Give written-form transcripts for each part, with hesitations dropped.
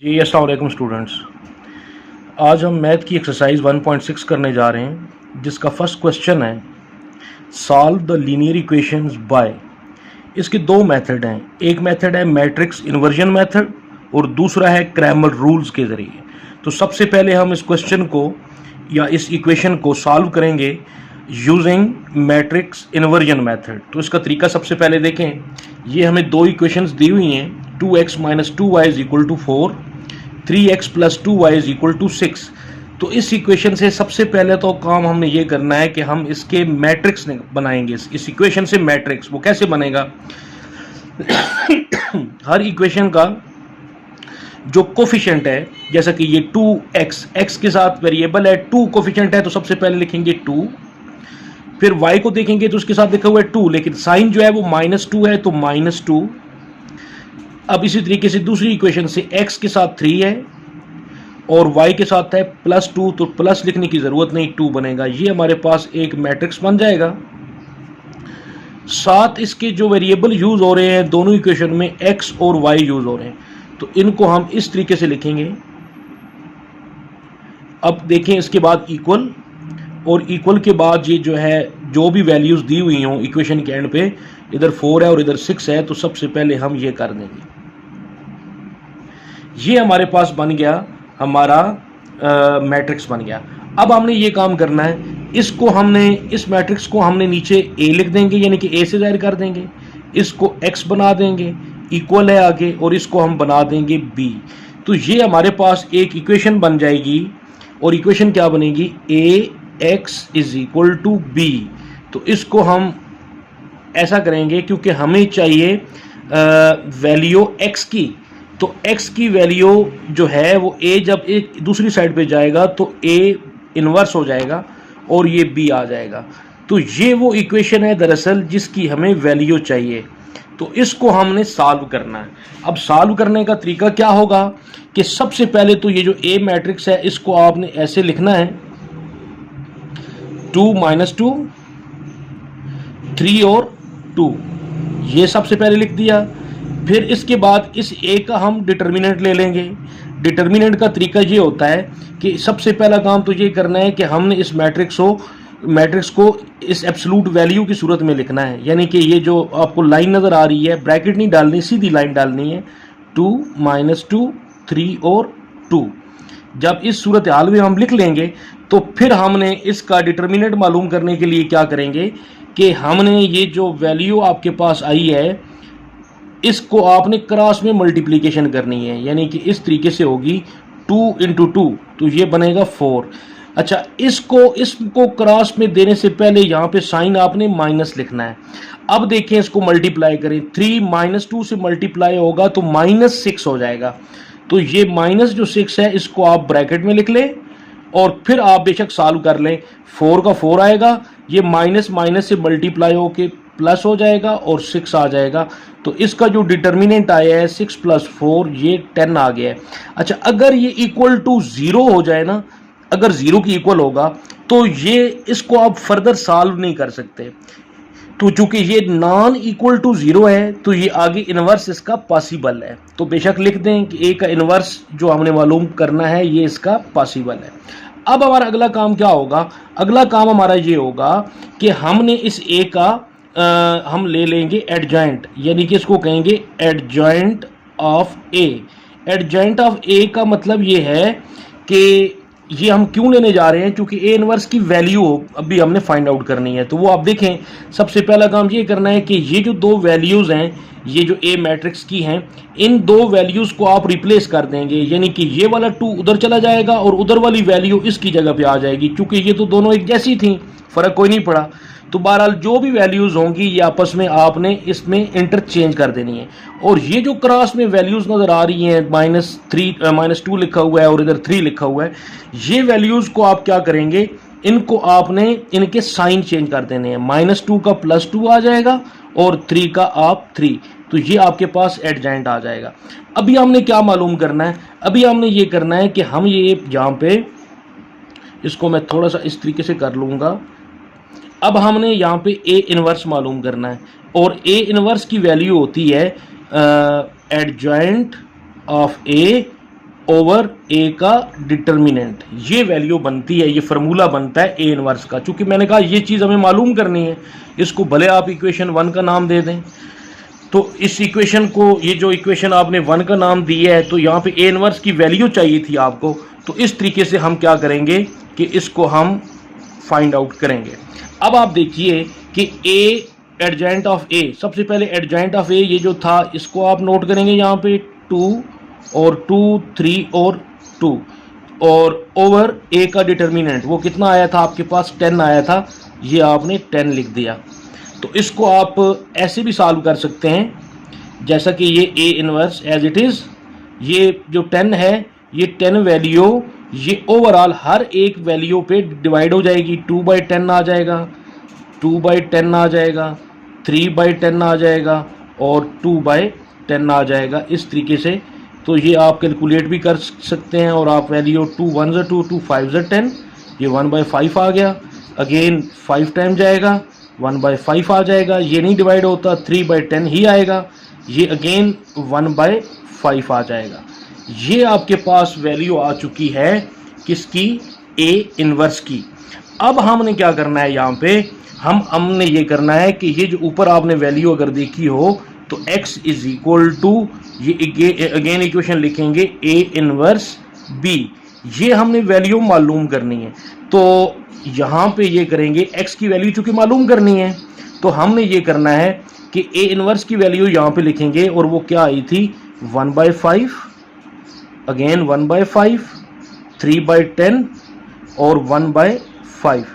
जी अस्सलाम वालेकुम स्टूडेंट्स। आज हम मैथ की एक्सरसाइज 1.6 करने जा रहे हैं, जिसका फर्स्ट क्वेश्चन है solve the linear equations bye. इसके दो मेथड हैं, एक मेथड है मैट्रिक्स इन्वर्जन मेथड और दूसरा है क्रैमर रूल्स के ज़रिए। तो सबसे पहले हम इस क्वेश्चन को या इस इक्वेशन को सॉल्व करेंगे यूजिंग मैट्रिक्स इन्वर्जन मेथड। तो इसका तरीका सबसे पहले देखें। ये हमें दो इक्वेशंस दी हुई हैं, 2x minus 2y is equal to 4, 3x plus 2y is equal to 6। तो इस इक्वेशन से सबसे पहले तो काम हमने ये करना है कि हम इसके मैट्रिक्स बनाएंगे। इस इक्वेशन से मैट्रिक्स वो कैसे बनेगा हर इक्वेशन का जो कोफिशिएंट है, जैसा कि ये 2x x के साथ वेरिएबल है, 2 कोफिशिएंट है तो सबसे पहले लिखेंगे 2, फिर y को देखेंगे तो उसके साथ लिखा हुआ है 2, लेकिन साइन जो है वो -2 है तो -2। अब इसी तरीके से दूसरी इक्वेशन से x के साथ 3 है और y के साथ है +2, तो प्लस लिखने की ज़रूरत नहीं, 2 बनेगा। ये हमारे पास एक मैट्रिक्स बन जाएगा। साथ इसके जो वेरिएबल यूज़ हो रहे हैं दोनों इक्वेशन में x और y यूज़ हो रहे हैं, तो इनको हम इस तरीके से लिखेंगे। अब देखें इसके बाद इक्वल, और इक्वल के बाद ये जो है जो भी वैल्यूज़ दी हुई हों इक्वेशन के एंड पे, इधर 4 है और इधर 6 है, तो सबसे पहले हम ये कर देंगे। ये हमारे पास बन गया, हमारा मैट्रिक्स बन गया। अब हमने ये काम करना है, इसको हमने इस मैट्रिक्स को हमने नीचे ए लिख देंगे, यानी कि ए से जाहिर कर देंगे, इसको एक्स बना देंगे, इक्वल है आगे, और इसको हम बना देंगे बी। तो ये हमारे पास एक इक्वेशन बन जाएगी, और इक्वेशन क्या बनेगी, A X is equal to B. तो इसको हम ऐसा करेंगे क्योंकि हमें चाहिए वैल्यू एक्स की, तो x की वैल्यू जो है वो a जब एक दूसरी साइड पे जाएगा तो a इन्वर्स हो जाएगा और ये b आ जाएगा। तो ये वो इक्वेशन है दरअसल जिसकी हमें वैल्यू चाहिए, तो इसको हमने सॉल्व करना है। अब सॉल्व करने का तरीका क्या होगा कि सबसे पहले तो ये जो a मैट्रिक्स है इसको आपने ऐसे लिखना है, 2 - 2, 3 और 2, ये सबसे पहले लिख दिया। फिर इसके बाद इस ए का हम डिटर्मिनेंट ले लेंगे। डिटर्मिनेंट का तरीका ये होता है कि सबसे पहला काम तो ये करना है कि हमने इस मैट्रिक्स को इस एब्सोल्यूट वैल्यू की सूरत में लिखना है, यानी कि ये जो आपको लाइन नज़र आ रही है, ब्रैकेट नहीं डालनी, सीधी लाइन डालनी है, 2 - 2, 3 और 2। जब इस सूरत हाल में हम लिख लेंगे तो फिर हमने इसका डिटर्मिनेंट मालूम करने के लिए क्या करेंगे कि हमने ये जो वैल्यू आपके पास आई है इसको आपने क्रॉस में मल्टीप्लिकेशन करनी है, यानी कि इस तरीके से होगी 2 × 2, तो ये बनेगा 4। अच्छा, इसको क्रॉस में देने से पहले यहाँ पे साइन आपने माइनस लिखना है। अब देखें इसको मल्टीप्लाई करें, 3 - 2 से मल्टीप्लाई होगा तो -6 हो जाएगा। तो ये माइनस जो 6 है इसको आप ब्रैकेट में लिख लें और फिर आप बेशक सॉल्व कर लें। 4 का 4 आएगा, ये माइनस से मल्टीप्लाई होके प्लस हो जाएगा और 6 आ जाएगा। तो इसका जो डिटर्मिनेंट आया है 6 + 4, ये 10 आ गया है। अच्छा, अगर ये इक्वल टू 0 हो जाए ना, अगर 0 की इक्वल होगा तो ये इसको आप फर्दर सॉल्व नहीं कर सकते। तो चूंकि ये नॉन इक्वल टू 0 है तो ये आगे इन्वर्स इसका पॉसिबल है, तो बेशक लिख दें कि ए का इन्वर्स जो हमने मालूम करना है ये इसका पॉसिबल है। अब हमारा अगला काम क्या होगा, अगला काम हमारा ये होगा कि हमने इस ए का हम ले लेंगे एडजॉइंट, यानी कि इसको कहेंगे adjoint of A. Adjoint of A का मतलब ये है कि ये हम क्यों लेने जा रहे हैं, क्योंकि ए इनवर्स की वैल्यू अभी हमने फाइंड आउट करनी है। तो वो आप देखें, सबसे पहला काम ये करना है कि ये जो दो वैल्यूज़ हैं, ये जो ए मैट्रिक्स की हैं, इन दो वैल्यूज़ को आप रिप्लेस कर देंगे, यानी कि ये वाला 2 उधर चला जाएगा और उधर वाली वैल्यू इसकी जगह पे आ जाएगी, क्योंकि ये तो दोनों एक जैसी थी, फ़र्क कोई नहीं पड़ा। तो बहरहाल जो भी वैल्यूज़ होंगी ये आपस में आपने इसमें इंटरचेंज कर देनी है। और ये जो क्रॉस में वैल्यूज़ नज़र आ रही हैं, -2 लिखा हुआ है और इधर 3 लिखा हुआ है, ये वैल्यूज़ को आप क्या करेंगे, इनको आपने इनके साइन चेंज कर देने हैं। -2 का +2 आ जाएगा और 3 का आप 3, तो ये आपके पास एडजॉइंट आ जाएगा। अभी हमने क्या मालूम करना है, अभी हमने ये करना है कि हम ये यहाँ पे इसको मैं थोड़ा सा इस तरीके से कर लूँगा। अब हमने यहाँ पे ए इनवर्स मालूम करना है, और ए इनवर्स की वैल्यू होती है adjoint of A over A का डिटर्मिनेंट, ये वैल्यू बनती है, ये फार्मूला बनता है ए इनवर्स का। चूंकि मैंने कहा ये चीज़ हमें मालूम करनी है, इसको भले आप इक्वेशन 1 का नाम दे दें, तो इस इक्वेशन को, ये जो इक्वेशन आपने 1 का नाम दिया है, तो यहाँ पे ए इनवर्स की वैल्यू चाहिए थी आपको, तो इस तरीके से हम क्या करेंगे कि इसको हम फाइंड आउट करेंगे। अब आप देखिए कि ए एडजेंट ऑफ ए, सबसे पहले एडजेंट ऑफ ए ये जो था इसको आप नोट करेंगे यहाँ पे 2 और 2 3 और 2, और ओवर ए का डिटर्मिनेंट वो कितना आया था आपके पास, 10 आया था, ये आपने 10 लिख दिया। तो इसको आप ऐसे भी सॉल्व कर सकते हैं जैसा कि ये A inverse as it is, ये जो 10 है ये 10 वैल्यू ये ओवरऑल हर एक वैल्यू पे डिवाइड हो जाएगी। 2/10 आ जाएगा, 2/10 आ जाएगा, 3/10 आ जाएगा और 2/10 आ जाएगा, इस तरीके से। तो ये आप कैलकुलेट भी कर सकते हैं, और आप वैल्यू 2 1 2 2 5 10, ये 1/5 आ गया, अगेन 5 टाइम जाएगा, 1/5 आ जाएगा, ये नहीं डिवाइड होता, 3/10 ही आएगा, ये अगेन 1/5 आ जाएगा। ये आपके पास वैल्यू आ चुकी है किसकी, ए इनवर्स की। अब हमने क्या करना है यहाँ पे, हमने ये करना है कि ये जो ऊपर आपने वैल्यू अगर देखी हो तो x इज इक्वल टू, ये अगेन इक्वेशन लिखेंगे ए इनवर्स बी, ये हमने वैल्यू मालूम करनी है। तो यहाँ पे ये करेंगे, x की वैल्यू चूंकि मालूम करनी है, तो हमने ये करना है कि ए इनवर्स की वैल्यू यहाँ पे लिखेंगे, और वो क्या आई थी 1/5, अगेन 1/5, 3/10 और 1/5।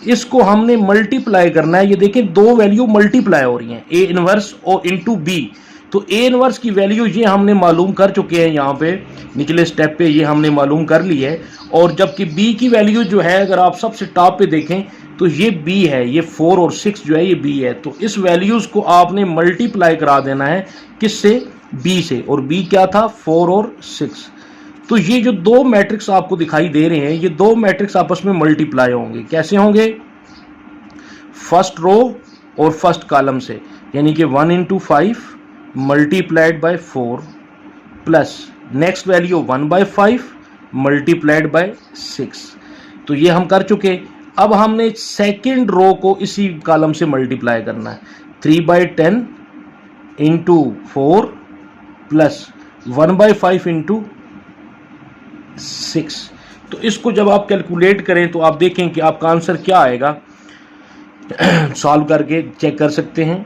इसको हमने मल्टीप्लाई करना है, ये देखें दो वैल्यू मल्टीप्लाई हो रही हैं, ए इनवर्स और इनटू बी। तो ए इनवर्स की वैल्यू ये हमने मालूम कर चुके हैं, यहाँ पे निचले स्टेप पे ये हमने मालूम कर ली है। और जबकि बी की वैल्यू जो है, अगर आप सबसे टॉप पे देखें तो ये बी है, ये 4 और 6 जो है ये बी है। तो इस वैल्यूज को आपने मल्टीप्लाई करा देना है किससे, बी से, और बी क्या था 4 और 6। तो ये जो दो मैट्रिक्स आपको दिखाई दे रहे हैं, ये दो मैट्रिक्स आपस में मल्टीप्लाई होंगे। कैसे होंगे, फर्स्ट रो और फर्स्ट कॉलम से, यानी कि 1 × 5 multiplied by 4 plus next value 1/5 multiplied by 6। तो ये हम कर चुके। अब हमने सेकेंड रो को इसी कॉलम से मल्टीप्लाई करना है, 3/10 × 4 प्लस 1/5 × 6। तो इसको जब आप कैलकुलेट करें तो आप देखें कि आपका आंसर क्या आएगा। सॉल्व करके चेक कर सकते हैं।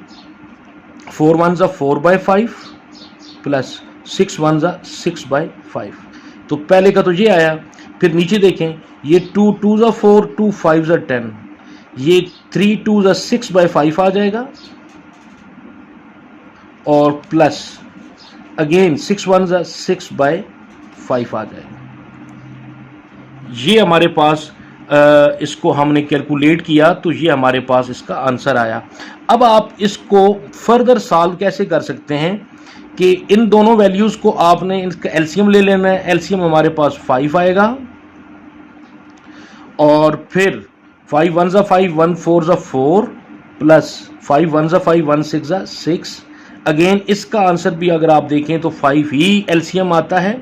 4 1 4/5 प्लस 6 1 6/5। तो पहले का तो ये आया। फिर नीचे देखें, ये 2 2 4 2 5 10, ये 3 2 6/5 आ जाएगा, और प्लस अगेन 6 1 6/5 आ जाएगा। ये हमारे पास इसको हमने कैलकुलेट किया, तो ये हमारे पास इसका आंसर आया। अब आप इसको फर्दर सॉल्व कैसे कर सकते हैं कि इन दोनों वैल्यूज़ को आपने इसका एलसीएम ले लेना है। एलसीएम हमारे पास 5 आएगा, और फिर 5 1 5 1 4 4 प्लस 5 1 5 1 6 6। अगेन इसका आंसर भी अगर आप देखें तो 5 ही एलसीएम आता है,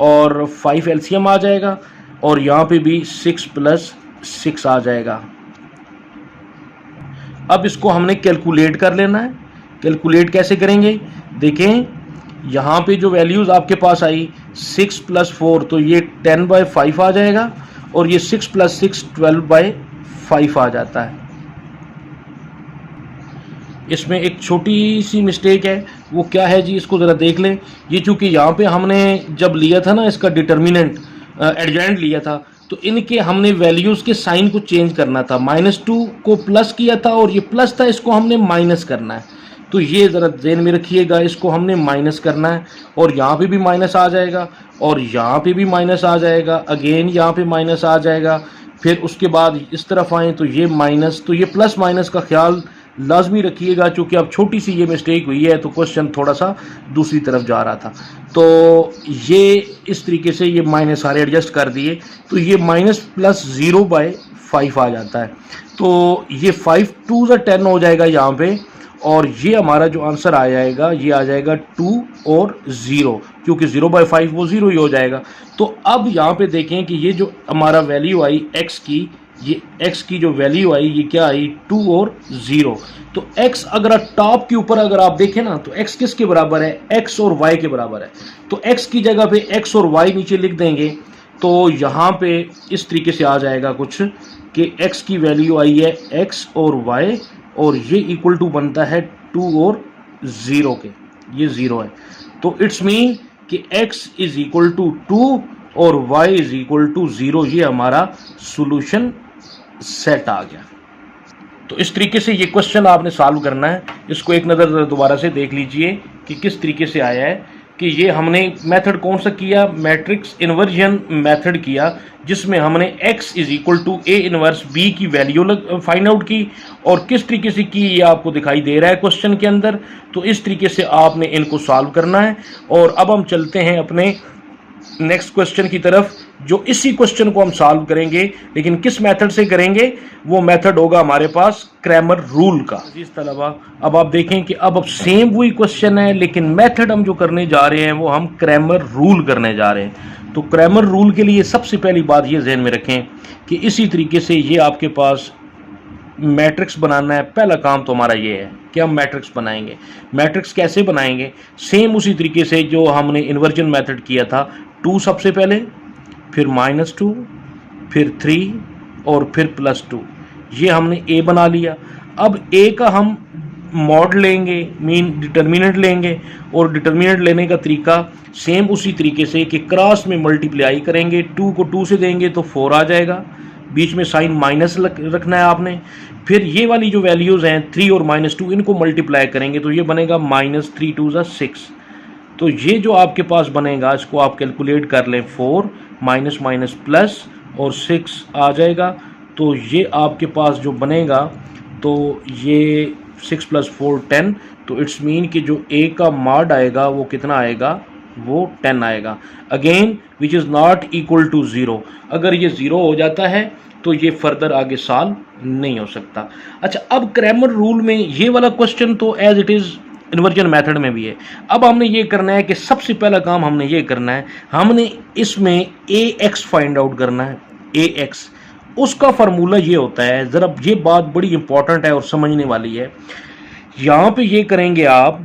और 5 एलसीएम आ जाएगा, और यहाँ पे भी 6 + 6 आ जाएगा। अब इसको हमने कैलकुलेट कर लेना है। कैलकुलेट कैसे करेंगे, देखें यहाँ पे जो वैल्यूज़ आपके पास आई 6 + 4, तो ये 10/5 आ जाएगा, और ये 6 + 6 12/5 आ जाता है। इसमें एक छोटी सी मिस्टेक है, वो क्या है जी, इसको ज़रा देख लें। ये चूँकि यहाँ पे हमने जब लिया था ना इसका डिटर्मिनेंट, एडजेंट लिया था, तो इनके हमने वैल्यूज़ के साइन को चेंज करना था। -2 को प्लस किया था, और ये प्लस था, इसको हमने माइनस करना है। तो ये ज़रा ध्यान में रखिएगा, इसको हमने माइनस करना है, और यहाँ पे भी माइनस आ जाएगा, और यहाँ पे भी माइनस आ जाएगा, अगेन यहाँ पे माइनस आ जाएगा। फिर उसके बाद इस तरफ आएँ तो ये माइनस, तो ये प्लस माइनस का ख्याल लाजमी रखिएगा। चूँकि अब छोटी सी ये मिस्टेक हुई है, तो क्वेश्चन थोड़ा सा दूसरी तरफ जा रहा था। तो ये इस तरीके से ये माइनस सारे एडजस्ट कर दिए, तो ये माइनस + 0/5 आ जाता है। तो ये 5 2 10 हो जाएगा यहाँ पे, और ये हमारा जो आंसर आ जाएगा ये आ जाएगा 2 और 0, क्योंकि 0/5 वो 0 ही हो जाएगा। तो अब यहाँ पे देखें कि ये जो हमारा वैल्यू आई x की, ये x की जो वैल्यू आई ये क्या आई 2 और 0। तो x अगर टॉप के ऊपर अगर आप देखें ना तो x किसके बराबर है, x और y के बराबर है। तो x की जगह पे x और y नीचे लिख देंगे तो यहाँ पे इस तरीके से आ जाएगा कुछ कि x की वैल्यू आई है x और y, और ये इक्वल टू बनता है 2 और 0 के, ये 0 है। तो इट्स मीन कि x इज इक्वल टू 2 और y इज इक्वल टू 0, ये हमारा सॉल्यूशन सेट आ गया। तो इस तरीके से ये क्वेश्चन आपने सॉल्व करना है। इसको एक नज़र दोबारा से देख लीजिए कि किस तरीके से आया है कि ये हमने मेथड कौन सा किया, मैट्रिक्स इन्वर्जन मेथड किया, जिसमें हमने x is equal to a inverse b की वैल्यू फाइंड आउट की, और किस तरीके से की ये आपको दिखाई दे रहा है क्वेश्चन के अंदर। तो इस तरीके से आपने इनको सॉल्व करना है। और अब हम चलते हैं अपने नेक्स्ट क्वेश्चन की तरफ, जो इसी क्वेश्चन को हम सॉल्व करेंगे, लेकिन किस मेथड से करेंगे, वो मेथड होगा हमारे पास क्रैमर रूल का। अजीज तलबा, अब आप देखें कि अब सेम वही क्वेश्चन है, लेकिन मेथड हम जो करने जा रहे हैं वो हम क्रैमर रूल करने जा रहे हैं। तो क्रैमर रूल के लिए सबसे पहली बात ये ध्यान में रखें कि इसी तरीके से ये आपके पास मैट्रिक्स बनाना है। पहला काम तो हमारा ये है कि हम मैट्रिक्स बनाएंगे। मैट्रिक्स कैसे बनाएंगे, सेम उसी तरीके से जो हमने इन्वर्जन मेथड किया था। 2 सबसे पहले, फिर -2, फिर 3 और फिर +2, ये हमने a बना लिया। अब a का हम मॉड लेंगे, मीन डिटर्मिनेंट लेंगे, और डिटर्मिनेंट लेने का तरीका सेम उसी तरीके से कि क्रॉस में मल्टीप्लाई करेंगे। 2 को 2 से देंगे तो 4 आ जाएगा, बीच में साइन माइनस रखना है आपने। फिर ये वाली जो वैल्यूज़ हैं 3 और -2, इनको मल्टीप्लाई करेंगे तो ये बनेगा -3 2 = 6। तो ये जो आपके पास बनेगा इसको आप कैलकुलेट कर लें, 4 माइनस माइनस प्लस और 6 आ जाएगा। तो ये आपके पास जो बनेगा तो ये 6 + 4 10। तो इट्स मीन कि जो a का मॉड आएगा वो कितना आएगा, वो 10 आएगा। Again which is not equal to 0। अगर ये 0 हो जाता है तो ये फर्दर आगे सॉल्व नहीं हो सकता। अच्छा, अब क्रैमर रूल में ये वाला क्वेश्चन तो as it is inversion method में भी है। अब हमने ये करना है कि सबसे पहला काम हमने ये करना है, हमने इसमें ax फाइंड आउट करना है। ax उसका फार्मूला ये होता है, ज़रा ये बात बड़ी इंपॉर्टेंट है और समझने वाली है। यहाँ पे ये करेंगे आप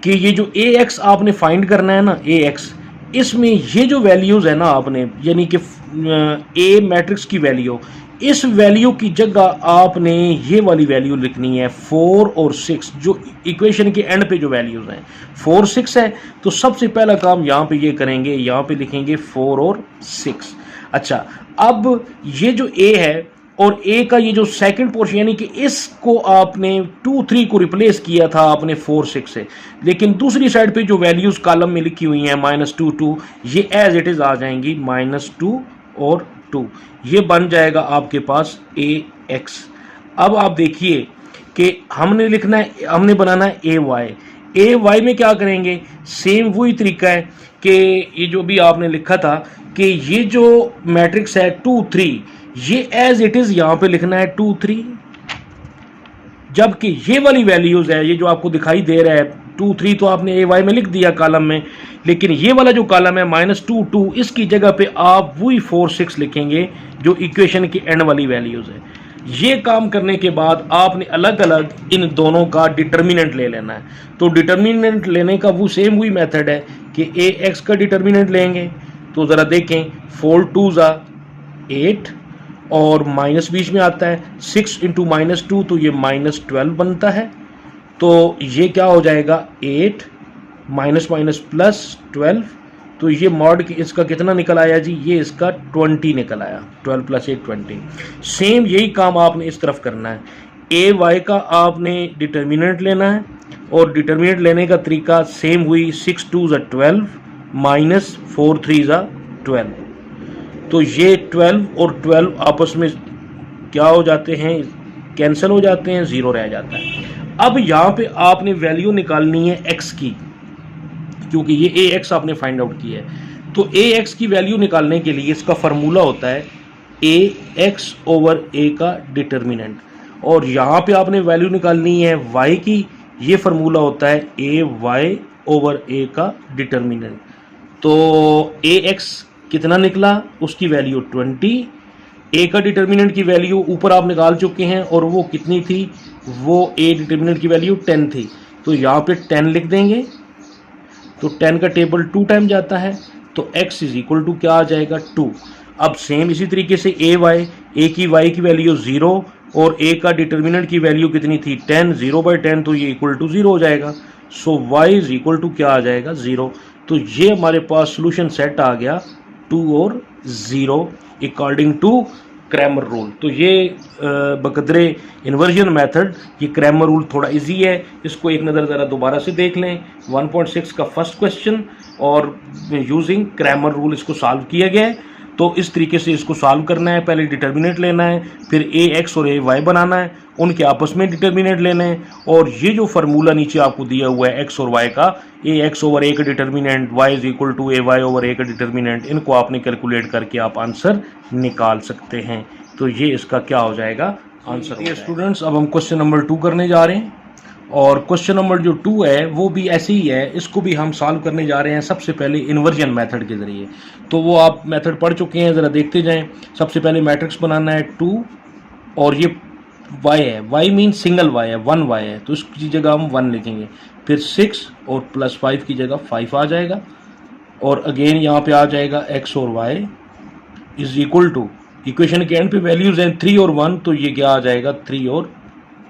कि ये जो ax आपने फाइंड करना है ना, ax, इसमें ये जो वैल्यूज़ है ना आपने, यानी कि a मैट्रिक्स की वैल्यू, इस वैल्यू की जगह आपने ये वाली वैल्यू लिखनी है 4 और 6, जो इक्वेशन के एंड पे जो वैल्यूज़ हैं 4 6 है। तो सबसे पहला काम यहाँ पे ये करेंगे, यहाँ पे लिखेंगे 4 और 6। अच्छा, अब ये जो a है और a का ये जो सेकंड पोर्शन, यानी कि इसको आपने 2 3 को रिप्लेस किया था आपने 4 6 से, लेकिन दूसरी साइड पे जो वैल्यूज़ कॉलम में लिखी हुई हैं -2 2, ये एज इट इज़ आ जाएंगी -2 और 2, ये बन जाएगा आपके पास ax। अब आप देखिए कि हमने लिखना है, हमने बनाना है ay में क्या करेंगे, सेम वही तरीका है कि ये जो भी आपने लिखा था कि ये जो मैट्रिक्स है 2 3, ये एज इट इज़ यहाँ पे लिखना है 2 3, जबकि ये वाली वैल्यूज़ है, ये जो आपको दिखाई दे रहा है 2 3, तो आपने ay में लिख दिया कॉलम में, लेकिन ये वाला जो कॉलम है -2 2, इसकी जगह पे आप वही 4 6 लिखेंगे जो इक्वेशन की एंड वाली वैल्यूज़ है। ये काम करने के बाद आपने अलग अलग इन दोनों का डिटर्मिनेंट ले लेना है। तो डिटर्मिनेंट लेने का वो सेम वही मेथड है कि ax का डिटर्मिनेंट लेंगे। तो ज़रा देखें, 4 2 = 8 और माइनस बीच में आता है, 6 × -2 तो ये -12 बनता है। तो ये क्या हो जाएगा, 8 माइनस माइनस प्लस 12, तो ये मॉड की इसका कितना निकल आया जी, ये इसका 20 निकल आया, 12 + 8 20। सेम यही काम आपने इस तरफ करना है, ay का आपने डिटर्मिनेंट लेना है, और डिटर्मिनेंट लेने का तरीका सेम हुई, 6 2 = 12 -4 3 = 12। तो ये 12 और 12 आपस में क्या हो जाते हैं, कैंसिल हो जाते हैं, 0 रह जाता है। अब यहाँ पे आपने वैल्यू निकालनी है x की, क्योंकि ये ax आपने फाइंड आउट की है। तो ax की वैल्यू निकालने के लिए इसका फार्मूला होता है ax/a का डिटर्मिनेंट, और यहाँ पे आपने वैल्यू निकालनी है y की। ये फार्मूला होता है ए वाई ओवर ए का डिटर्मिनेंट। तो ए एक्स कितना निकला, उसकी वैल्यू 20, ए का डिटर्मिनेंट की वैल्यू ऊपर आप निकाल चुके हैं और वो कितनी थी, वो ए डिटर्मिनेंट की वैल्यू 10 थी। तो यहाँ पे 10 लिख देंगे, तो 10 का टेबल 2 टाइम जाता है, तो x इज इक्वल टू क्या आ जाएगा 2। अब सेम इसी तरीके से ए की y की वैल्यू 0 और a का डिटर्मिनेंट की वैल्यू कितनी थी 10, 0/10, तो ये इक्वल टू 0 हो जाएगा। सो y इज इक्वल टू क्या आ जाएगा 0। तो ये हमारे पास सोल्यूशन सेट आ गया 2 और 0 अकॉर्डिंग टू क्रैमर रूल। तो ये बकदरे इन्वर्जन मेथड, ये क्रैमर रूल थोड़ा इजी है, इसको एक नज़र ज़रा दोबारा से देख लें। 1.6 का फर्स्ट क्वेश्चन और यूजिंग क्रैमर रूल इसको सॉल्व किया गया है। तो इस तरीके से इसको सॉल्व करना है, पहले डिटर्मिनेंट लेना है, फिर ए एक्स और ए वाई बनाना है, उनके आपस में डिटर्मिनेंट लेना है, और ये जो फार्मूला नीचे आपको दिया हुआ है एक्स और वाई का, ए एक्स ओवर ए का determinant, Y is equal to A Y over A का डिटर्मिनेंट, इनको आपने कैलकुलेट करके आप आंसर निकाल सकते हैं। तो ये इसका क्या हो जाएगा आंसर। स्टूडेंट्स, अब हम क्वेश्चन नंबर 2 करने जा रहे हैं, और क्वेश्चन नंबर जो 2 है वो भी ऐसे ही है, इसको भी हम सॉल्व करने जा रहे हैं सबसे पहले इन्वर्जन मेथड के ज़रिए। तो वो आप मेथड पढ़ चुके हैं, ज़रा देखते जाएं। सबसे पहले मैट्रिक्स बनाना है 2, और ये y है, y मीन सिंगल y है, 1 y है, तो इसकी जगह हम 1 लिखेंगे, फिर 6 और प्लस 5 की जगह 5 आ जाएगा, और अगेन यहाँ पे आ जाएगा x और y is equal to, equation के एंड पे वैल्यूज हैं 3 और 1, तो ये क्या आ जाएगा 3 और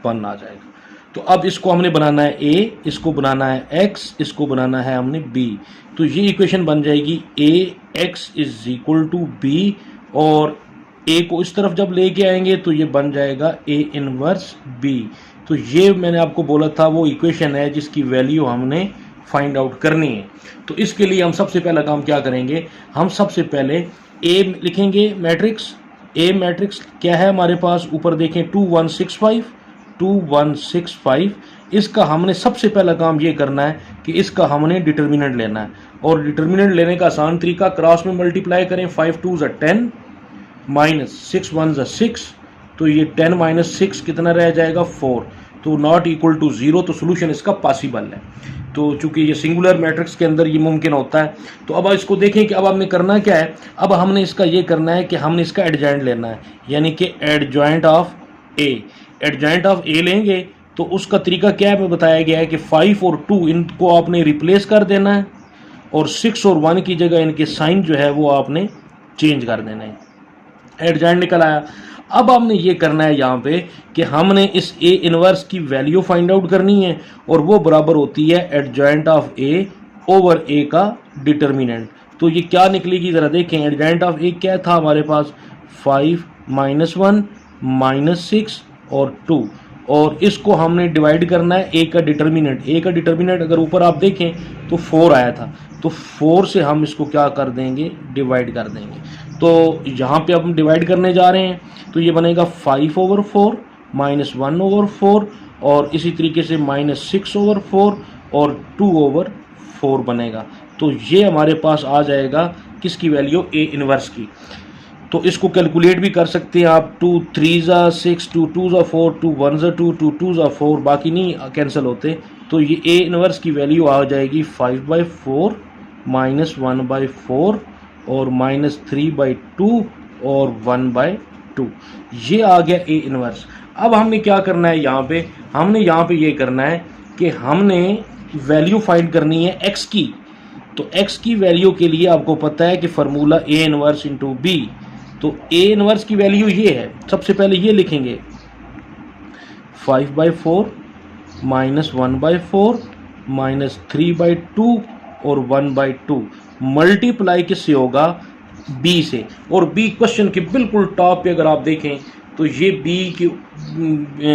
1 आ जाएगा। तो अब इसको हमने बनाना है a, इसको बनाना है x, इसको बनाना है हमने b। तो ये इक्वेशन बन जाएगी ax is equal to b, और a को इस तरफ जब लेके आएंगे तो ये बन जाएगा a इनवर्स b। तो ये मैंने आपको बोला था वो इक्वेशन है जिसकी वैल्यू हमने फाइंड आउट करनी है। तो इसके लिए हम सबसे पहला काम क्या करेंगे, हम सबसे पहले a लिखेंगे मैट्रिक्स। a मैट्रिक्स क्या है हमारे पास, ऊपर देखें 2165, इसका हमने सबसे पहला काम ये करना है कि इसका हमने डिटर्मिनेंट लेना है, और डिटर्मिनेंट लेने का आसान तरीका, क्रॉस में मल्टीप्लाई करें, 5 2 ज़ा 10 माइनस 6 1 ज़ा 6, तो ये 10 माइनस 6 कितना रह जाएगा 4, तो नॉट इक्वल टू 0, तो सोल्यूशन इसका पॉसिबल है। तो चूंकि ये सिंगुलर मैट्रिक्स के अंदर ये मुमकिन होता है। तो अब इसको देखें कि अब हमने करना क्या है, अब हमने इसका ये करना है कि हमने इसका एडजॉइंट लेना है, यानी कि adjoint of A. Adjoint of A लेंगे तो उसका तरीका क्या है, मैं बताया गया है कि 5 और 2 इनको आपने रिप्लेस कर देना है, और 6 और 1 की जगह इनके साइन जो है वो आपने चेंज कर देना है। एडजॉइंट निकल आया। अब हमने ये करना है यहाँ पे कि हमने इस ए इनवर्स की वैल्यू फाइंड आउट करनी है, और वो बराबर होती है adjoint of A over A का डिटर्मिनेंट। तो ये क्या निकलेगी ज़रा देखें। एडजॉइंट ऑफ ए क्या था हमारे पास, 5 माइनस 1 माइनस 6 और 2, और इसको हमने डिवाइड करना है ए का डिटर्मिनेंट। ए का डिटर्मिनेंट अगर ऊपर आप देखें तो 4 आया था, तो 4 से हम इसको क्या कर देंगे, डिवाइड कर देंगे। तो यहाँ पे अब हम डिवाइड करने जा रहे हैं, तो ये बनेगा 5 ओवर 4 माइनस 1 ओवर 4, और इसी तरीके से माइनस 6 ओवर 4 और 2 ओवर 4 बनेगा। तो ये हमारे पास आ जाएगा किसकी वैल्यू, ए इनवर्स की। तो इसको कैलकुलेट भी कर सकते हैं आप, 2 3 ज़ा 6, 2 2 ज़ा 4, 2 1 ज़ा 2, 2 2 ज़ा 4, बाकी नहीं कैंसिल होते। तो ये ए इनवर्स की वैल्यू आ जाएगी 5/4 माइनस 1/4 और माइनस 3/2 और 1/2। ये आ गया ए इनवर्स। अब हमने क्या करना है यहाँ पे, हमने यहाँ पे ये करना है कि हमने वैल्यू फाइंड करनी है एक्स की। तो एक्स की वैल्यू के लिए आपको पता है कि formula A inverse into B. तो ए इनवर्स की वैल्यू ये है, सबसे पहले ये लिखेंगे 5/4 माइनस 1/4 माइनस 3/2 और 1/2 मल्टीप्लाई किससे होगा, बी से। और बी क्वेश्चन के बिल्कुल टॉप पे अगर आप देखें तो ये बी की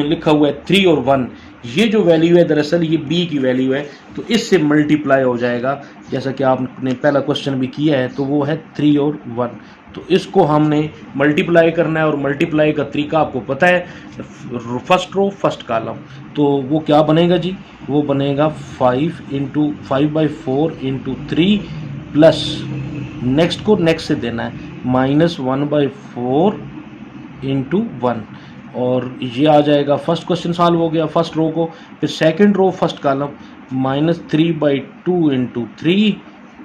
लिखा हुआ है 3 और 1, ये जो वैल्यू है दरअसल ये बी की वैल्यू है, तो इससे मल्टीप्लाई हो जाएगा, जैसा कि आपने पहला क्वेश्चन भी किया है, तो वो है 3 और 1। तो इसको हमने मल्टीप्लाई करना है, और मल्टीप्लाई का तरीका आपको पता है, फर्स्ट रो फर्स्ट कॉलम। तो वो क्या बनेगा जी, वो बनेगा 5/4 इंटू 3 प्लस नेक्स्ट को नेक्स्ट से देना है, माइनस 1/4 इंटू 1। और ये आ जाएगा, फर्स्ट क्वेश्चन सॉल्व हो गया फर्स्ट रो को। फिर second row first column -3/2 into 3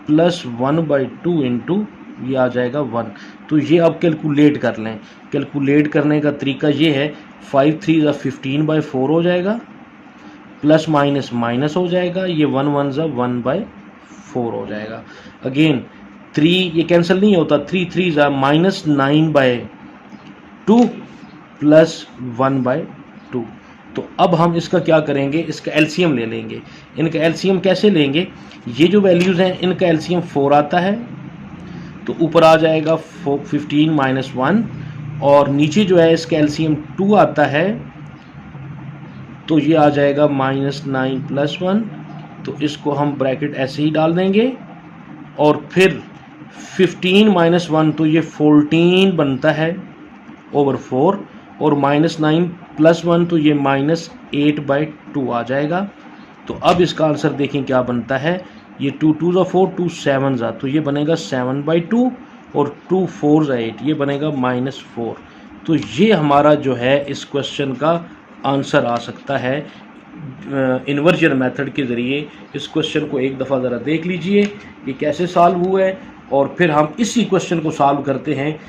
plus 1/2 into ये आ जाएगा 1। तो ये अब कैलकुलेट कर लें। कैलकुलेट करने का तरीका ये है, 5 3 ज़ा 15/4 हो जाएगा, प्लस माइनस माइनस हो जाएगा, ये 1 1 ज़ा 1/4 हो जाएगा। अगेन 3 ये कैंसिल नहीं होता, 3 3 ज़ा -9/2 प्लस 1/2। तो अब हम इसका क्या करेंगे, इसका एलसीएम ले लेंगे। इनका एलसीएम कैसे लेंगे, ये जो वैल्यूज़ हैं इनका एलसीएम 4 आता है, तो ऊपर आ जाएगा 15 माइनस 1, और नीचे जो है इसका एलसीएम 2 आता है, तो ये आ जाएगा -9 प्लस 1। तो इसको हम ब्रैकेट ऐसे ही डाल देंगे, और फिर 15 माइनस 1 तो ये 14 बनता है ओवर 4, और -9 प्लस 1 तो ये -8/2 आ जाएगा। तो अब इसका आंसर देखें क्या बनता है, ये 2 2 ज़ा 4, 2 7 ज़ा, तो ये बनेगा 7/2, और 2 4 ज़ा 8, ये बनेगा -4। तो ये हमारा जो है इस क्वेश्चन का आंसर आ सकता है इन्वर्जन मेथड के ज़रिए। इस क्वेश्चन को एक दफ़ा ज़रा देख लीजिए ये कैसे सॉल्व हुआ है, और फिर हम इसी क्वेश्चन को सॉल्व करते हैं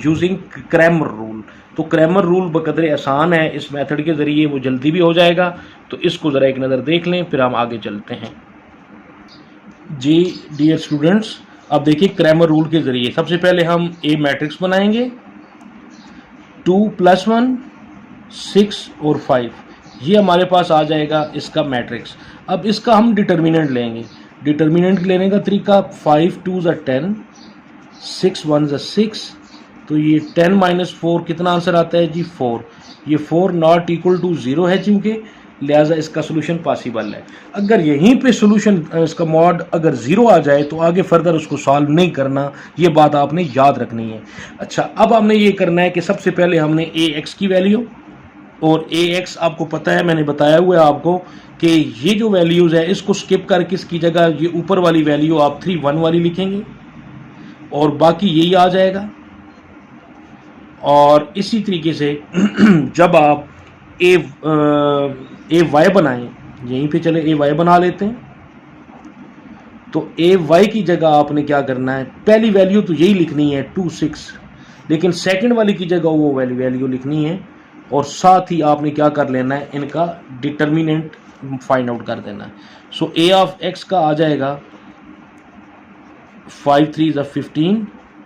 यूजिंग क्रैमर रूल। तो क्रैमर रूल बकदरे आसान है, इस मेथड के ज़रिए वो जल्दी भी हो जाएगा। तो इसको ज़रा एक नज़र देख लें, फिर हम आगे चलते हैं। जी डियर स्टूडेंट्स, अब देखिए क्रैमर रूल के ज़रिए सबसे पहले हम ए मैट्रिक्स बनाएंगे। 2 + 1 6 और 5, ये हमारे पास आ जाएगा इसका मैट्रिक्स। अब इसका हम डिटर्मिनेंट लेंगे। डिटर्मिनेंट लेने का तरीका, 5 2 ज़ा 10, 6 1 ज़ा 6, तो ये 10 माइनस 4 कितना आंसर आता है जी 4। ये 4 नॉट इक्वल टू 0 है चूँकि, लिहाजा इसका सोल्यूशन पॉसिबल है। अगर यहीं पे सोल्यूशन इसका मॉड अगर 0 आ जाए तो आगे फर्दर उसको सॉल्व नहीं करना, ये बात आपने याद रखनी है। अच्छा, अब हमने ये करना है कि सबसे पहले हमने ए एक्स की वैल्यू, और ए एक्स आपको पता है, मैंने बताया हुआ है आपको कि ये जो वैल्यूज़ है इसको स्किप करके इसकी जगह ये ऊपर वाली वैल्यू आप 3 1 वाली लिखेंगे, और बाकी यही आ जाएगा। और इसी तरीके से जब आप ए वाई बनाएं, यहीं पे चले ए वाई बना लेते हैं, तो ए वाई की जगह आपने क्या करना है, पहली वैल्यू तो यही लिखनी है 2 6, लेकिन सेकंड वाली की जगह वो वैल्यू लिखनी है, और साथ ही आपने क्या कर लेना है, इनका डिटर्मिनेंट फाइंड आउट कर देना है। सो ए ऑफ एक्स का आ जाएगा 5 3 ज़ा 15,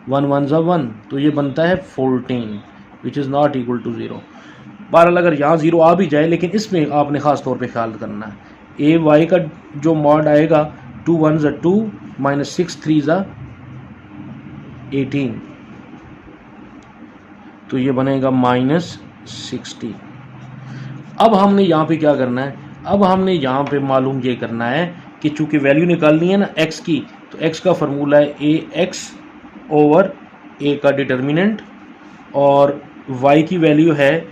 1 1 ज़ा 1, तो ये बनता है 14, which is not equal to 0। बहरहाल अगर यहाँ 0 आ भी जाए, लेकिन इसमें आपने ख़ास तौर पे ख्याल करना है, ए वाई का जो मॉड आएगा 2 1 ज़ा 2 माइनस 6 3 ज़ा 18, तो ये बनेगा -60। अब हमने यहाँ पे क्या करना है, अब हमने यहाँ पे मालूम ये करना है कि चूँकि वैल्यू निकालनी है ना एक्स की, तो एक्स का फार्मूला है ए एक्स ओवर ए का डिटर्मिनेंट, और वाई की वैल्यू है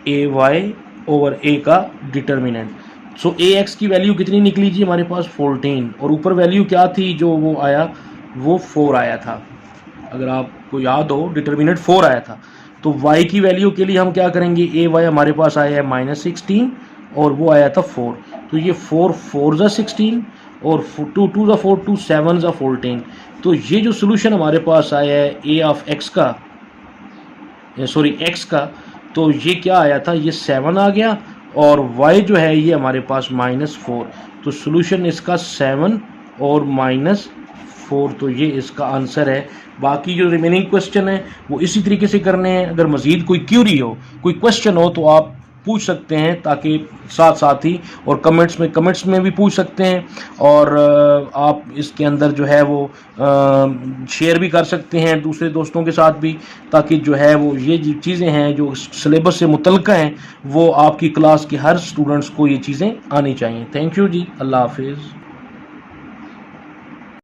ए वाई ओवर ए का डिटर्मिनेंट। सो ए एक्स की वैल्यू कितनी निकली जी हमारे पास 14, और ऊपर वैल्यू क्या थी जो वो आया, वो 4 आया था। अगर आपको याद हो डिटर्मिनेंट 4 आया था। तो y की वैल्यू के लिए हम क्या करेंगे, ए वाई हमारे पास आया है -16, और वो आया था 4, तो ये 4 4 ज़ा 16, और 2 2 ज़ा 4 2 7 ज़ा 14। तो ये जो सोल्यूशन हमारे पास आया है ए ऑफ एक्स का, सॉरी एक्स का, तो ये क्या आया था, ये 7 आ गया, और y जो है ये हमारे पास -4। तो सोल्यूशन इसका 7 और -4, तो ये इसका आंसर है। बाकी जो रिमेनिंग क्वेश्चन है वो इसी तरीके से करने हैं। अगर मज़ीद कोई क्यूरी हो, कोई क्वेश्चन हो, तो आप पूछ सकते हैं, ताकि साथ साथ ही, और कमेंट्स में भी पूछ सकते हैं, और आप इसके अंदर जो है वो शेयर भी कर सकते हैं दूसरे दोस्तों के साथ भी, ताकि जो है वो ये चीज़ें हैं जो सिलेबस से मुतल्लिक़ हैं, वो आपकी क्लास के हर स्टूडेंट्स को ये चीज़ें आनी चाहिए। थैंक यू जी, अल्लाह हाफिज़।